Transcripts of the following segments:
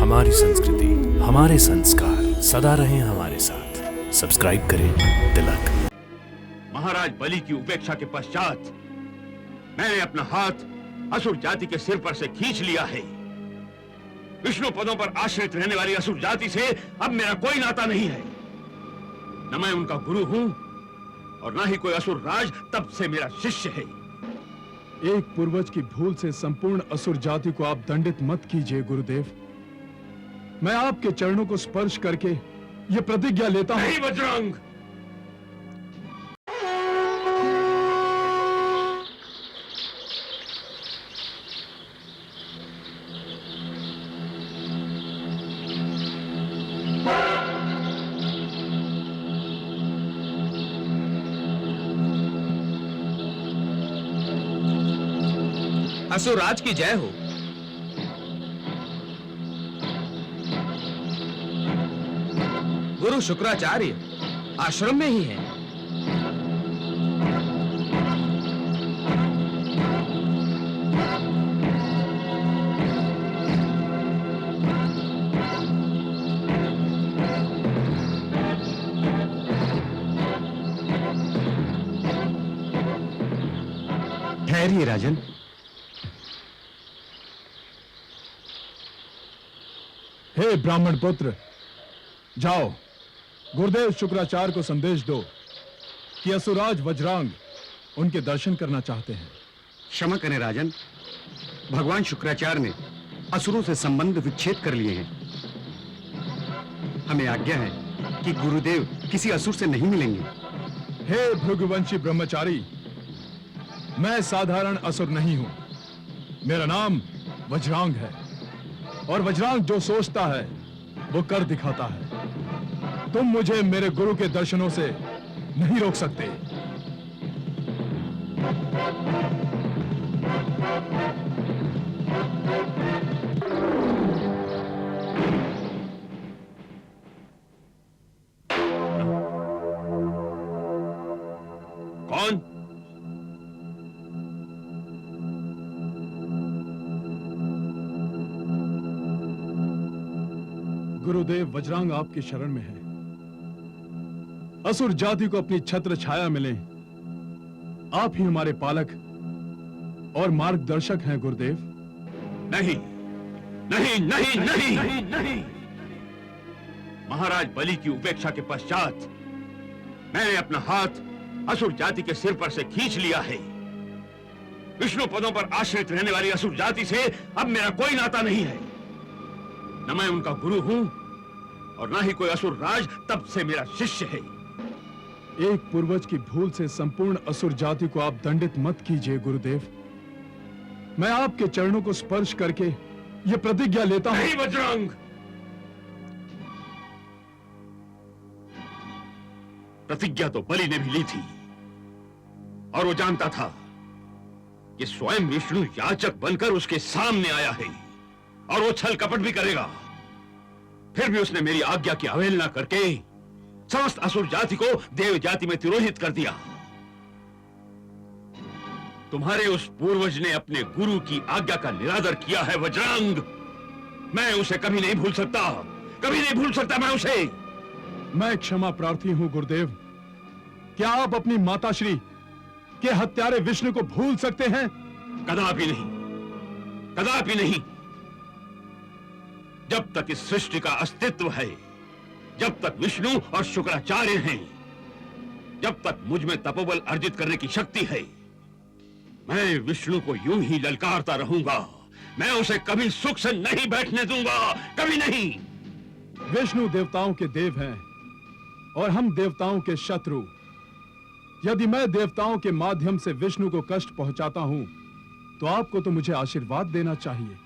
हमारी संस्कृति, हमारे संस्कार सदा रहें हमारे साथ। सब्सक्राइब करें तिलक। महाराज बलि की उपेक्षा के पश्चात मैंने अपना हाथ असुर जाति के सिर पर से खींच लिया है। विष्णु पदों पर आश्रित रहने वाली असुर जाति से अब मेरा कोई नाता नहीं है। न मैं उनका गुरु हूं और न ही कोई असुर राज तब से मेरा शिष्य है। एक पूर्वज की भूल से संपूर्ण असुर जाति को आप दंडित मत कीजिए गुरुदेव। मैं आपके चरणों को स्पर्श करके यह प्रतिज्ञा लेता हूं। नहीं बजरंग, असुरराज की जय हो। गुरु शुक्राचार्य आश्रम में ही हैं। ठहरिए राजन। हे ब्राह्मण पुत्र, जाओ गुरुदेव शुक्राचार्य को संदेश दो कि असुराज वज्रांग उनके दर्शन करना चाहते हैं। क्षमा करें राजन, भगवान शुक्राचार्य ने असुरों से संबंध विच्छेद कर लिए हैं। हमें आज्ञा है कि गुरुदेव किसी असुर से नहीं मिलेंगे। हे भृगुवंशी ब्रह्मचारी, मैं साधारण असुर नहीं हूं। मेरा नाम वज्रांग है और वज्रांग जो सोचता है वो कर दिखाता है। तुम मुझे मेरे गुरु के दर्शनों से नहीं रोक सकते। कौन? गुरुदेव, वज्रांग आपकी शरण में है। असुर जाति को अपनी छत्र छाया मिले। आप ही हमारे पालक और मार्गदर्शक हैं गुरुदेव। नहीं नहीं नहीं नहीं नहीं नहीं। महाराज बलि की उपेक्षा के पश्चात मैंने अपना हाथ असुर जाति के सिर पर से खींच लिया है। विष्णु पदों पर आश्रित रहने वाली असुर जाति से अब मेरा कोई नाता नहीं है। न मैं उनका गुरु हूं और न ही कोई असुर राज तब से मेरा शिष्य है। एक पूर्वज की भूल से संपूर्ण असुर जाति को आप दंडित मत कीजिए गुरुदेव। मैं आपके चरणों को स्पर्श करके यह प्रतिज्ञा लेता हूं। नहीं बजरंग, प्रतिज्ञा तो बलि ने भी ली थी और वो जानता था कि स्वयं विष्णु याचक बनकर उसके सामने आया है और वो छल कपट भी करेगा। फिर भी उसने मेरी आज्ञा की अवहेलना करके समस्त असुर जाति को देव जाति में तिरोहित कर दिया। तुम्हारे उस पूर्वज ने अपने गुरु की आज्ञा का निरादर किया है वज्रांग। मैं उसे कभी नहीं भूल सकता, कभी नहीं भूल सकता मैं उसे। मैं क्षमा प्रार्थी हूं गुरुदेव। क्या आप अपनी माताश्री के हत्यारे विष्णु को भूल सकते हैं? कदापि नहीं, कदापि नहीं। जब तक इस सृष्टि का अस्तित्व है, जब तक विष्णु और शुक्राचार्य हैं, जब तक मुझ में तपोबल अर्जित करने की शक्ति है, मैं विष्णु को यूं ही ललकारता रहूंगा। मैं उसे कभी सुख से नहीं बैठने दूंगा, कभी नहीं। विष्णु देवताओं के देव हैं और हम देवताओं के शत्रु। यदि मैं देवताओं के माध्यम से विष्णु को कष्ट पहुंचाता हूं, तो आपको तो मुझे आशीर्वाद देना चाहिए।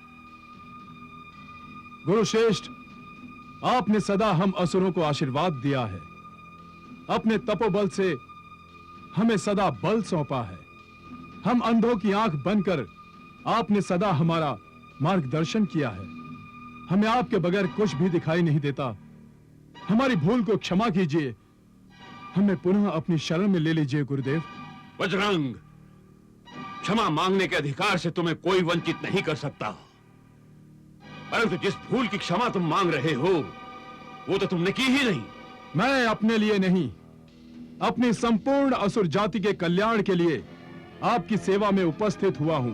गुरुश्रेष्ठ, आपने सदा हम असुरों को आशीर्वाद दिया है। अपने तपोबल से हमें सदा बल सौंपा है। हम अंधों की आंख बनकर आपने सदा हमारा मार्गदर्शन किया है। हमें आपके बगैर कुछ भी दिखाई नहीं देता। हमारी भूल को क्षमा कीजिए। हमें पुनः अपनी शरण में ले लीजिए गुरुदेव। बजरंग, क्षमा मांगने के अधिकार से तुम्हें कोई वंचित नहीं कर सकता। परंतु जिस भूल की क्षमा तुम मांग रहे हो वो तो तुमने की ही नहीं। मैं अपने लिए नहीं, अपनी संपूर्ण असुर जाति के कल्याण के लिए आपकी सेवा में उपस्थित हुआ हूं।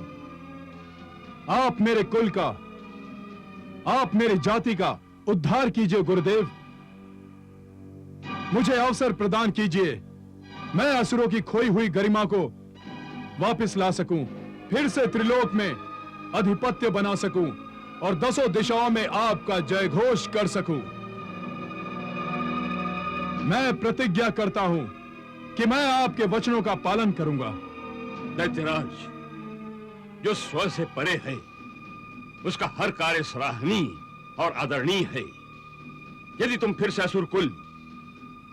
आप मेरे कुल का, आप मेरी जाति का उद्धार कीजिए गुरुदेव। मुझे अवसर प्रदान कीजिए, मैं असुरों की खोई हुई गरिमा को वापस ला सकूं, फिर से त्रिलोक में अधिपत्य बना सकूं और 10 दिशाओं में आपका जय घोष कर सकूं। मैं प्रतिज्ञा करता हूं कि मैं आपके वचनों का पालन करूंगा। दैत्यराज, जो स्व से परे है उसका हर कार्य सराहनीय और आदरणीय है। यदि तुम फिर से असुर कुल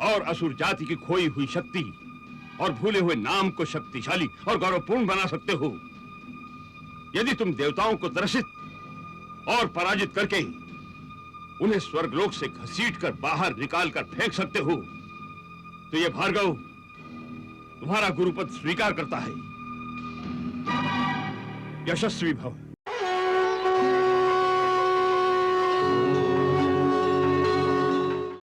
और असुर जाति की खोई हुई शक्ति और भूले हुए नाम को शक्तिशाली और गौरवपूर्ण बना सकते हो, यदि तुम देवताओं को त्रसित और पराजित करके उन्हें स्वर्गलोक से घसीटकर बाहर निकालकर फेंक सकते हो, तो यह भार्गव तुम्हारा गुरुपद स्वीकार करता है। यशस्वी भव।